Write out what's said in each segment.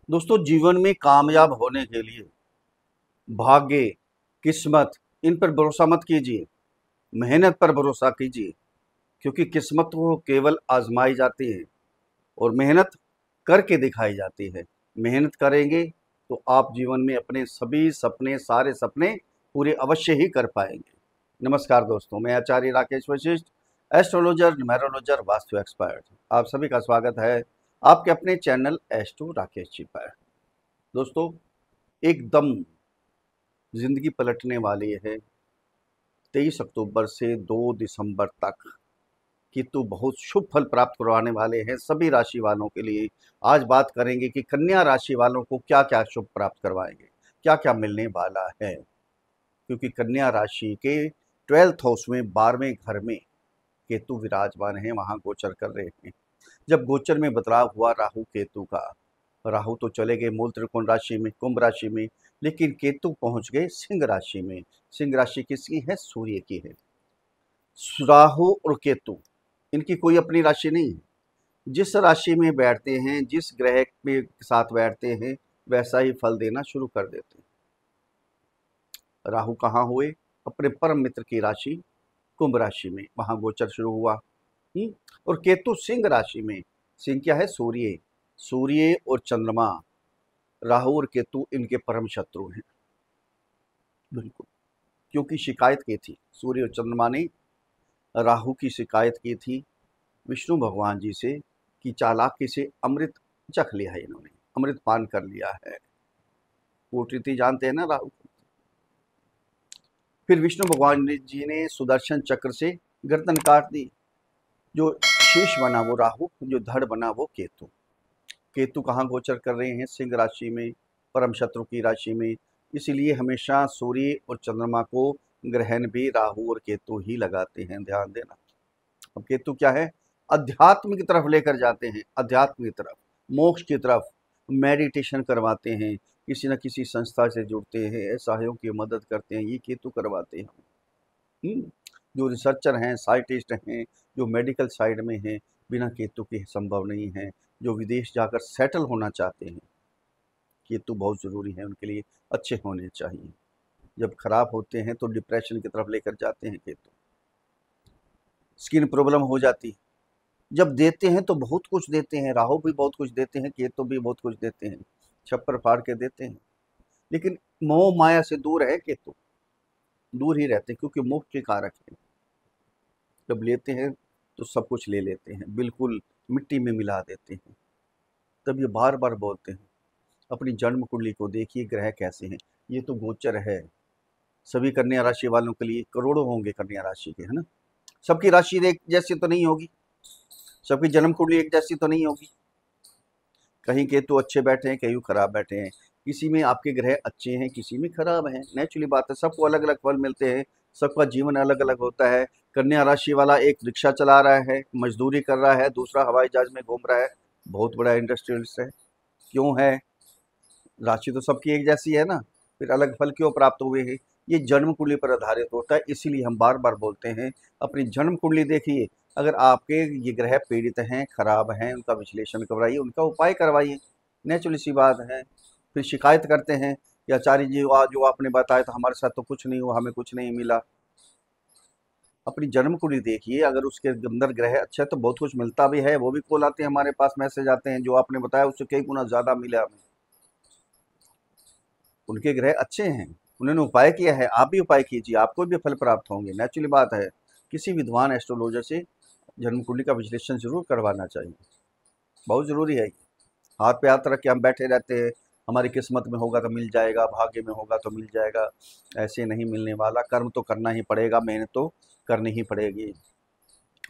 दोस्तों, जीवन में कामयाब होने के लिए भाग्य, किस्मत, इन पर भरोसा मत कीजिए। मेहनत पर भरोसा कीजिए, क्योंकि किस्मत को केवल आजमाई जाती है और मेहनत करके दिखाई जाती है। मेहनत करेंगे तो आप जीवन में अपने सभी सपने, सारे सपने पूरे अवश्य ही कर पाएंगे। नमस्कार दोस्तों, मैं आचार्य राकेश वशिष्ठ, एस्ट्रोलॉजर, न्यूमेरोलॉजर, वास्तु एक्सपर्ट। आप सभी का स्वागत है आपके अपने चैनल एस्ट्रो राकेश जी पर। दोस्तों, एकदम जिंदगी पलटने वाली है। 23 अक्टूबर से 2 दिसंबर तक केतु बहुत शुभ फल प्राप्त करवाने वाले हैं सभी राशि वालों के लिए। आज बात करेंगे कि कन्या राशि वालों को क्या क्या शुभ प्राप्त करवाएंगे, क्या क्या मिलने वाला है। क्योंकि कन्या राशि के 12th हाउस में 12वें घर में केतु विराजमान है, वहां गोचर कर रहे हैं। जब गोचर में बदलाव हुआ राहु केतु का, राहु तो चले गए मूल त्रिकोण राशि में, कुंभ राशि में, लेकिन केतु पहुंच गए सिंह राशि में। सिंह राशि किसकी है? सूर्य की है। राहु और केतु, इनकी कोई अपनी राशि नहीं है। जिस राशि में बैठते हैं, जिस ग्रह के साथ बैठते हैं, वैसा ही फल देना शुरू कर देते हैं। राहु कहाँ हुए? अपने परम मित्र की राशि कुंभ राशि में, वहां गोचर शुरू हुआ। और केतु सिंह राशि में। सिंह क्या है? सूर्य। सूर्य और चंद्रमा, राहु और केतु इनके परम शत्रु हैं। बिल्कुल, क्योंकि शिकायत की थी सूर्य और चंद्रमा ने, राहु की शिकायत की थी विष्णु भगवान जी से कि चालाकी से अमृत चख लिया है, इन्होंने अमृत पान कर लिया है। कूटनीति जानते हैं ना राहु। फिर विष्णु भगवान जी ने सुदर्शन चक्र से गर्दन काट दी। जो शीश बना वो राहु, जो धड़ बना वो केतु। केतु कहाँ गोचर कर रहे हैं? सिंह राशि में, परम शत्रु की राशि में। इसीलिए हमेशा सूर्य और चंद्रमा को ग्रहण भी राहु और केतु ही लगाते हैं, ध्यान देना। अब केतु क्या है? अध्यात्म की तरफ लेकर जाते हैं, अध्यात्म की तरफ, मोक्ष की तरफ। मेडिटेशन करवाते हैं, किसी न किसी संस्था से जुड़ते हैं, असहायों की मदद करते हैं, ये केतु करवाते हैं। जो रिसर्चर हैं, साइंटिस्ट हैं, जो मेडिकल साइड में हैं, बिना केतु के संभव नहीं है। जो विदेश जाकर सेटल होना चाहते हैं, केतु बहुत ज़रूरी है उनके लिए, अच्छे होने चाहिए। जब खराब होते हैं तो डिप्रेशन की तरफ लेकर जाते हैं केतु। स्किन प्रॉब्लम हो जाती है। जब देते हैं तो बहुत कुछ देते हैं, राहु भी बहुत कुछ देते हैं, केतु भी बहुत कुछ देते हैं, छप्पर फाड़ के देते हैं। लेकिन मोह माया से दूर है केतु, दूर ही रहते हैं, क्योंकि मोक्ष के कारक है। जब लेते हैं तो सब कुछ ले लेते हैं, बिल्कुल मिट्टी में मिला देते हैं। तब ये बार बार बोलते हैं अपनी जन्म कुंडली को देखिए, ग्रह कैसे हैं। ये तो गोचर है सभी कन्या राशि वालों के लिए, करोड़ों होंगे कन्या राशि के, है ना। सबकी राशि एक जैसी तो नहीं होगी, सबकी जन्म कुंडली एक जैसी तो नहीं होगी। कहीं केतु अच्छे बैठे हैं, कहीं खराब बैठे हैं। किसी में आपके ग्रह अच्छे हैं, किसी में खराब हैं। नेचुरली बात है, सबको अलग अलग फल मिलते हैं, सबका जीवन अलग अलग होता है। कन्या राशि वाला एक रिक्शा चला रहा है, मजदूरी कर रहा है, दूसरा हवाई जहाज में घूम रहा है, बहुत बड़ा इंडस्ट्रियलिस्ट है। क्यों है? राशि तो सबकी एक जैसी है ना, फिर अलग फल क्यों प्राप्त हुए हैं? ये जन्म कुंडली पर आधारित होता है। इसीलिए हम बार बार बोलते हैं अपनी जन्म कुंडली देखिए। अगर आपके ये ग्रह पीड़ित हैं, खराब हैं, उनका विश्लेषण करवाइए, उनका उपाय करवाइए। नेचुरली सी बात है। फिर शिकायत करते हैं कि आचार्य जी, आज जो आपने बताया था हमारे साथ तो कुछ नहीं हुआ, हमें कुछ नहीं मिला। अपनी जन्म कुंडली देखिए, अगर उसके अंदर ग्रह अच्छा है तो बहुत कुछ मिलता भी है। वो भी कॉल आते हैं हमारे पास, मैसेज आते हैं, जो आपने बताया उससे कई गुना ज़्यादा मिला हमें। उनके ग्रह अच्छे हैं, उन्होंने उपाय किया है, आप भी उपाय कीजिए, आपको भी फल प्राप्त होंगे। नेचुरली बात है। किसी विद्वान एस्ट्रोलॉजर से जन्म कुंडली का विश्लेषण जरूर करवाना चाहिए, बहुत ज़रूरी है। हाथ पे हाथ रख के हम बैठे रहते हैं, हमारी किस्मत में होगा तो मिल जाएगा, भाग्य में होगा तो मिल जाएगा, ऐसे नहीं मिलने वाला। कर्म तो करना ही पड़ेगा, मेहनत तो करनी ही पड़ेगी।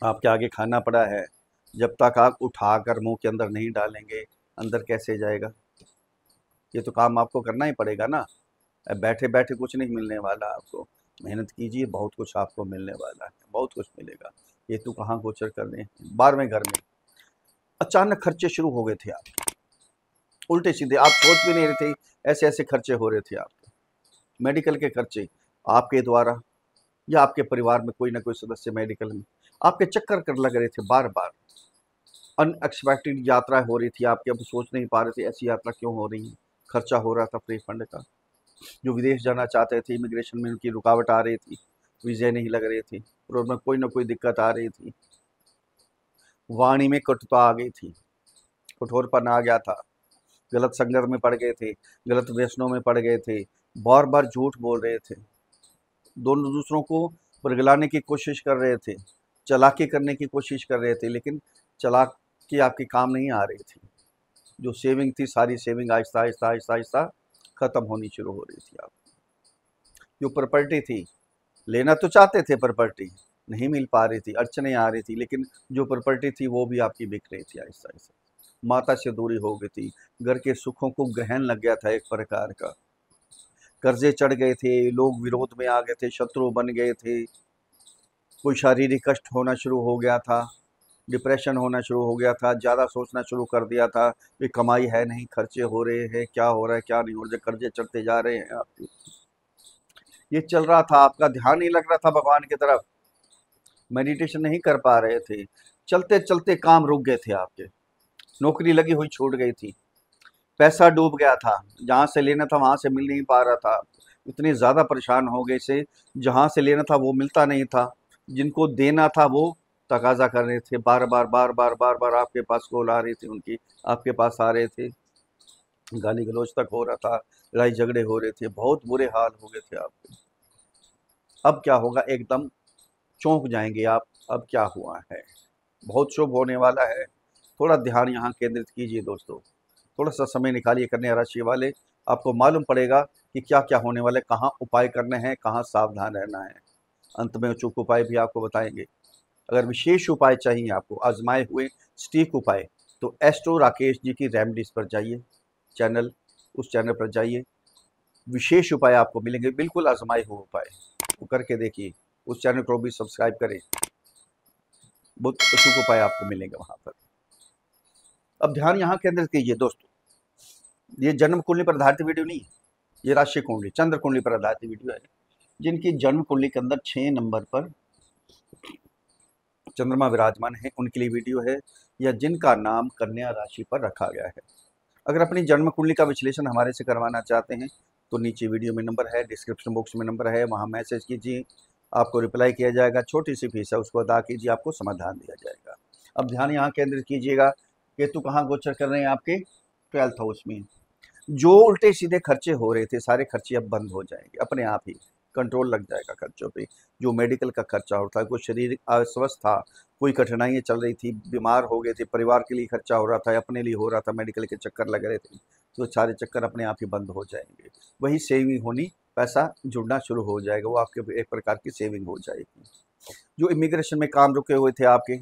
आपके आगे खाना पड़ा है, जब तक आप उठाकर मुंह के अंदर नहीं डालेंगे, अंदर कैसे जाएगा? ये तो काम आपको करना ही पड़ेगा ना। बैठे बैठे कुछ नहीं मिलने वाला आपको। मेहनत कीजिए, बहुत कुछ आपको मिलने वाला है, बहुत कुछ मिलेगा। ये तो कहाँ गोचर कर रहे हैं? 12वें घर में। अचानक खर्चे शुरू हो गए थे आपके, उल्टे सीधे, आप सोच भी नहीं रहे थे ऐसे ऐसे खर्चे हो रहे थे आपके। मेडिकल के खर्चे आपके द्वारा, या आपके परिवार में कोई ना कोई सदस्य मेडिकल में, आपके चक्कर कर लग रहे थे बार बार। अनएक्सपेक्टेड यात्रा हो रही थी आपके, अब सोच नहीं पा रहे थे ऐसी यात्रा क्यों हो रही है, खर्चा हो रहा था फ्री फंड का। जो विदेश जाना चाहते थे, इमिग्रेशन में उनकी रुकावट आ रही थी, वीज़े नहीं लग रहे थे, और उनमें कोई ना कोई दिक्कत आ रही थी, वाणी में कटुता आ गई थी, कठोरपन आ गया था, गलत संगत में पड़ गए थे, गलत व्यसनों में पड़ गए थे, बार बार झूठ बोल रहे थे, दोनों दूसरों को बरगलाने की कोशिश कर रहे थे, चालाकी करने की कोशिश कर रहे थे, लेकिन चालाकी आपकी काम नहीं आ रही थी। जो सेविंग थी सारी सेविंग आहिस्ता आहिस्ता आहिस्ता आहिस्ता खत्म होनी शुरू हो रही थी। आप जो प्रॉपर्टी थी, लेना तो चाहते थे, प्रॉपर्टी नहीं मिल पा रही थी, अड़चने आ रही थी, लेकिन जो प्रॉपर्टी थी वो भी आपकी बिक रही थी आहिस्ता आहिस्ता। माता से दूरी हो गई थी, घर के सुखों को ग्रहण लग गया था एक प्रकार का, कर्जे चढ़ गए थे, लोग विरोध में आ गए थे, शत्रु बन गए थे, कोई शारीरिक कष्ट होना शुरू हो गया था, डिप्रेशन होना शुरू हो गया था, ज़्यादा सोचना शुरू कर दिया था कि कमाई है नहीं, खर्चे हो रहे हैं, क्या हो रहा है क्या नहीं हो रहा है, कर्जे चढ़ते जा रहे हैं आपके। ये चल रहा था, आपका ध्यान नहीं लग रहा था भगवान की तरफ, मेडिटेशन नहीं कर पा रहे थे, चलते चलते काम रुक गए थे आपके, नौकरी लगी हुई छूट गई थी, पैसा डूब गया था, जहाँ से लेना था वहाँ से मिल नहीं पा रहा था, इतने ज़्यादा परेशान हो गए से, जहाँ से लेना था वो मिलता नहीं था, जिनको देना था वो तकाजा कर रहे थे, बार बार बार बार बार बार आपके पास कॉल आ रही थी उनकी, आपके पास आ रहे थे, गाली गलौज तक हो रहा था, लड़ाई झगड़े हो रहे थे, बहुत बुरे हाल हो गए थे आपके। अब क्या होगा, एकदम चौंक जाएंगे आप, अब क्या हुआ है, बहुत शुभ होने वाला है। थोड़ा ध्यान यहाँ केंद्रित कीजिए दोस्तों, थोड़ा सा समय निकालिए कन्या राशि वाले, आपको मालूम पड़ेगा कि क्या क्या होने वाले, कहाँ उपाय करने हैं, कहाँ सावधान रहना है। अंत में अचूक उपाय भी आपको बताएंगे। अगर विशेष उपाय चाहिए आपको, आजमाए हुए सटीक उपाय, तो एस्ट्रो राकेश जी की रेमेडीज पर जाइए, चैनल, उस चैनल पर जाइए, विशेष उपाय आपको मिलेंगे, बिल्कुल आजमाए हुए उपाय, वो करके देखिए, उस चैनल को भी सब्सक्राइब करें, बहुत अचूक उपाय आपको मिलेंगे वहाँ पर। अब ध्यान यहाँ केंद्रित कीजिए दोस्तों, ये जन्म कुंडली पर आधारित वीडियो नहीं, ये राशि कुंडली, चंद्र कुंडली पर आधारित वीडियो है। जिनकी जन्म कुंडली के अंदर 6 नंबर पर चंद्रमा विराजमान है उनके लिए वीडियो है, या जिनका नाम कन्या राशि पर रखा गया है। अगर अपनी जन्म कुंडली का विश्लेषण हमारे से करवाना चाहते हैं तो नीचे वीडियो में नंबर है, डिस्क्रिप्शन बॉक्स में नंबर है, वहाँ मैसेज कीजिए, आपको रिप्लाई किया जाएगा, छोटी सी फीस है उसको अदा कीजिए, आपको समाधान दिया जाएगा। अब ध्यान यहाँ केंद्रित कीजिएगा, केतु कहाँ गोचर कर रहे हैं आपके 12th हाउस में। जो उल्टे सीधे खर्चे हो रहे थे, सारे खर्चे अब बंद हो जाएंगे, अपने आप ही कंट्रोल लग जाएगा खर्चों पे। जो मेडिकल का खर्चा होता है, कोई शरीर अस्वस्थ था, कोई कठिनाइयाँ चल रही थी, बीमार हो गए थे, परिवार के लिए खर्चा हो रहा था, अपने लिए हो रहा था, मेडिकल के चक्कर लग रहे थे, तो सारे चक्कर अपने आप ही बंद हो जाएंगे। वही सेविंग होनी, पैसा जुड़ना शुरू हो जाएगा, वो आपके एक प्रकार की सेविंग हो जाएगी। जो इमिग्रेशन में काम रुके हुए थे आपके,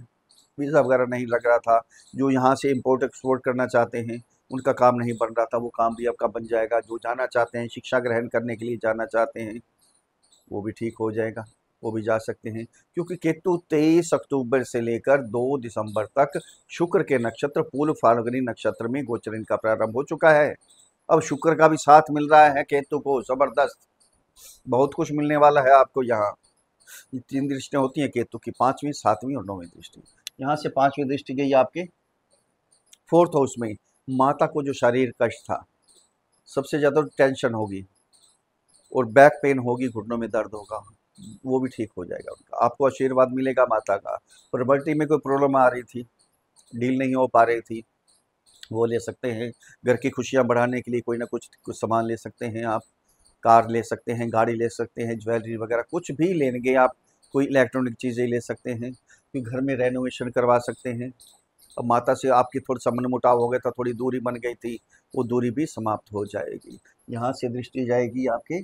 वीज़ा वगैरह नहीं लग रहा था, जो यहाँ से इम्पोर्ट एक्सपोर्ट करना चाहते हैं उनका काम नहीं बन रहा था, वो काम भी आपका बन जाएगा। जो जाना चाहते हैं, शिक्षा ग्रहण करने के लिए जाना चाहते हैं, वो भी ठीक हो जाएगा, वो भी जा सकते हैं, क्योंकि केतु 23 अक्टूबर से लेकर 2 दिसंबर तक शुक्र के नक्षत्र पूर्व फाल्गुनी नक्षत्र में गोचर इनका प्रारंभ हो चुका है। अब शुक्र का भी साथ मिल रहा है केतु को, जबरदस्त, बहुत कुछ मिलने वाला है आपको। यहाँ ये 3 दृष्टियाँ होती हैं केतु की, 5वीं, 7वीं और 9वीं दृष्टि। यहाँ से 5वीं दृष्टि गई आपके 4th हाउस में। माता को जो शारीरिक कष्ट था, सबसे ज़्यादा टेंशन होगी और बैक पेन होगी, घुटनों में दर्द होगा, वो भी ठीक हो जाएगा उनका, आपको आशीर्वाद मिलेगा माता का। प्रॉपर्टी में कोई प्रॉब्लम आ रही थी, डील नहीं हो पा रही थी, वो ले सकते हैं। घर की खुशियाँ बढ़ाने के लिए कोई ना कुछ सामान ले सकते हैं आप, कार ले सकते हैं, गाड़ी ले सकते हैं, ज्वेलरी वगैरह कुछ भी लेंगे आप, कोई इलेक्ट्रॉनिक चीज़ें ले सकते हैं, कोई घर में रेनोवेशन करवा सकते हैं। अब माता से आपकी थोड़ा सा मनमुटाव हो गया था, थोड़ी दूरी बन गई थी, वो दूरी भी समाप्त हो जाएगी। यहाँ से दृष्टि जाएगी आपके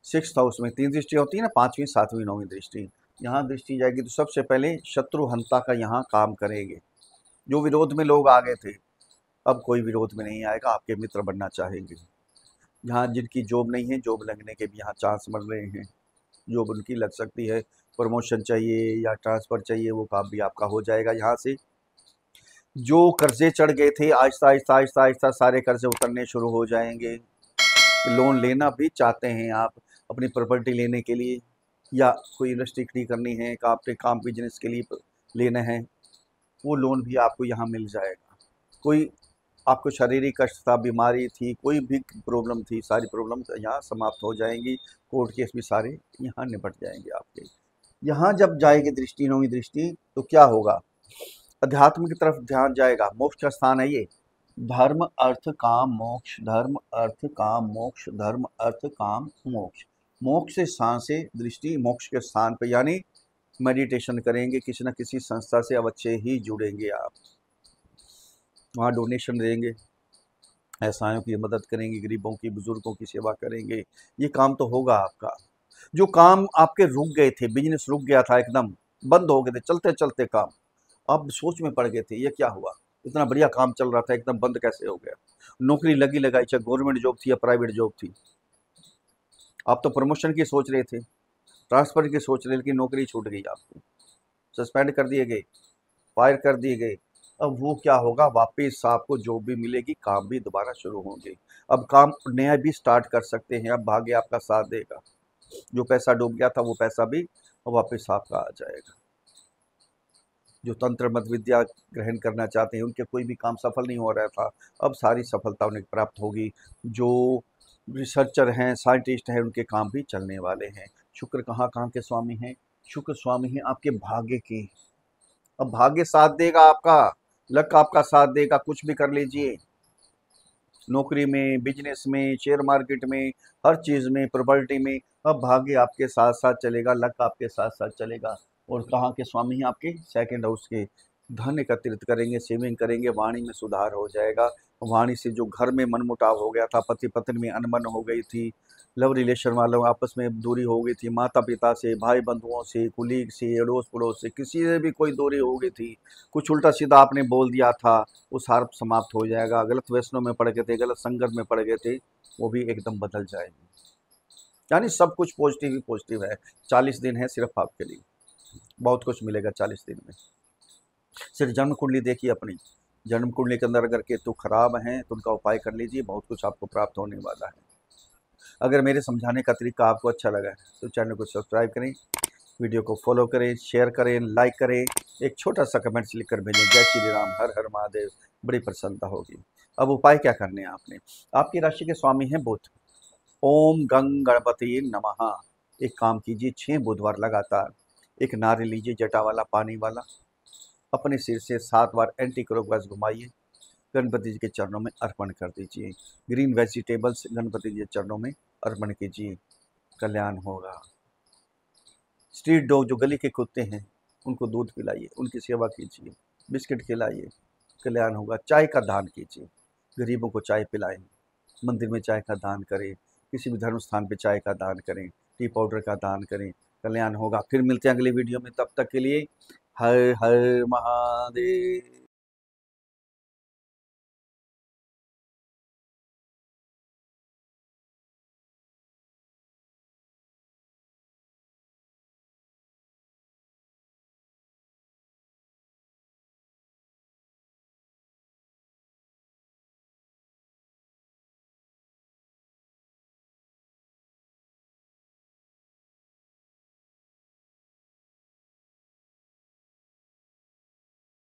6th हाउस में। 3 दृष्टि होती है ना, 5वीं, 7वीं, 9वीं दृष्टि। यहाँ दृष्टि जाएगी तो सबसे पहले शत्रुहंता का यहाँ काम करेंगे। जो विरोध में लोग आ गए थे, अब कोई विरोध में नहीं आएगा, आपके मित्र बनना चाहेंगे। यहाँ जिनकी जॉब नहीं है, जॉब लगने के भी यहाँ चांस मिल रहे हैं, जॉब उनकी लग सकती है, प्रमोशन चाहिए या ट्रांसफ़र चाहिए, वो काम भी आपका हो जाएगा। यहाँ से जो कर्जे चढ़ गए थे, आहिस्ता आहिस्ता आहिस्ता आहिस्ता सारे कर्जे उतरने शुरू हो जाएंगे। लोन लेना भी चाहते हैं आप अपनी प्रॉपर्टी लेने के लिए, या कोई इंडस्ट्री खड़ी करनी है, आपके काम बिजनेस के लिए लेना है, वो लोन भी आपको यहाँ मिल जाएगा। कोई आपको शारीरिक कष्ट था, बीमारी थी, कोई भी प्रॉब्लम थी, सारी प्रॉब्लम यहाँ समाप्त हो जाएंगी। कोर्ट केस भी सारे यहाँ निपट जाएंगे आपके। यहाँ जब जाएगी दृष्टि, नौवीं दृष्टि, तो क्या होगा? अध्यात्म की तरफ ध्यान जाएगा। मोक्ष का स्थान है ये। धर्म अर्थ काम मोक्ष, धर्म अर्थ काम मोक्ष, धर्म अर्थ काम मोक्ष। मोक्ष के स्थान से दृष्टि मोक्ष के स्थान पे, यानी मेडिटेशन करेंगे, किसी न किसी संस्था से अवश्य ही जुड़ेंगे आप। वहाँ डोनेशन देंगे, ऐसायों की मदद करेंगे, गरीबों की, बुजुर्गों की सेवा करेंगे। ये काम तो होगा आपका। जो काम आपके रुक गए थे, बिजनेस रुक गया था, एकदम बंद हो गए थे, चलते चलते काम, आप सोच में पड़ गए थे, ये क्या हुआ? इतना बढ़िया काम चल रहा था, एकदम बंद कैसे हो गया? नौकरी लगी लगाई, चाहे गवर्नमेंट जॉब थी या प्राइवेट जॉब थी, आप तो प्रमोशन की सोच रहे थे, ट्रांसफर की सोच रहे, लेकिन नौकरी छूट गई आपको, सस्पेंड कर दिए गए, फायर कर दिए गए। अब वो क्या होगा? वापस आपको जॉब भी मिलेगी, काम भी दोबारा शुरू होंगे। अब काम नया भी स्टार्ट कर सकते हैं, अब भाग्य आपका साथ देगा। जो पैसा डूब गया था वो पैसा भी वापस आपका आ जाएगा। जो तंत्र मत विद्या ग्रहण करना चाहते हैं, उनके कोई भी काम सफल नहीं हो रहा था, अब सारी सफलता उन्हें प्राप्त होगी। जो रिसर्चर हैं, साइंटिस्ट हैं, उनके काम भी चलने वाले हैं। शुक्र कहाँ कहाँ के स्वामी हैं? शुक्र स्वामी हैं आपके भाग्य के। अब भाग्य साथ देगा आपका, लक आपका साथ देगा, कुछ भी कर लीजिए, नौकरी में, बिजनेस में, शेयर मार्केट में, हर चीज़ में, प्रॉपर्टी में। अब भाग्य आपके साथ साथ चलेगा, लक आपके साथ साथ चलेगा। और कहाँ के स्वामी हैं? आपके सेकंड हाउस के। धन एकत्रित करेंगे, सेविंग करेंगे, वाणी में सुधार हो जाएगा। वाणी से जो घर में मनमुटाव हो गया था, पति पत्नी में अनबन हो गई थी, लव रिलेशन वालों आपस में दूरी हो गई थी, माता पिता से, भाई बंधुओं से, कुलीग से, अड़ोस पड़ोस से, किसी से भी कोई दूरी हो गई थी, कुछ उल्टा सीधा आपने बोल दिया था, वो सारा समाप्त हो जाएगा। गलत व्यसनों में पड़ गए थे, गलत संगत में पड़ गए थे, वो भी एकदम बदल जाएंगे। यानी सब कुछ पॉजिटिव ही पॉजिटिव है। 40 दिन है सिर्फ आपके लिए, बहुत कुछ मिलेगा 40 दिन में। सिर्फ जन्म कुंडली देखिए अपनी, जन्म कुंडली के अंदर अगर केतु खराब हैं तो उनका उपाय कर लीजिए, बहुत कुछ आपको प्राप्त होने वाला है। अगर मेरे समझाने का तरीका आपको अच्छा लगा है तो चैनल को सब्सक्राइब करें, वीडियो को फॉलो करें, शेयर करें, लाइक करें, एक छोटा सा कमेंट लिखकर भेजें, जय श्री राम, हर हर महादेव, बड़ी प्रसन्नता होगी। अब उपाय क्या करने हैं आपने? आपकी राशि के स्वामी हैं बुध। ओम गंग गणपति नमः। एक काम कीजिए, 6 बुधवार लगातार एक नारियल लीजिए, जटा वाला, पानी वाला, अपने सिर से 7 बार एंटी क्लॉकवाइज घुमाइए, गणपति जी के चरणों में अर्पण कर दीजिए। ग्रीन वेजिटेबल्स गणपति जी के चरणों में अर्पण कीजिए, कल्याण होगा। स्ट्रीट डॉग जो गली के कुत्ते हैं, उनको दूध पिलाइए, उनकी सेवा कीजिए, बिस्किट खिलाइए, कल्याण होगा। चाय का दान कीजिए, गरीबों को चाय पिलाएं, मंदिर में चाय का दान करें, किसी भी धर्म स्थान पे चाय का दान करें, टी पाउडर का दान करें, कल्याण होगा। फिर मिलते हैं अगली वीडियो में, तब तक के लिए हर हर महादेव।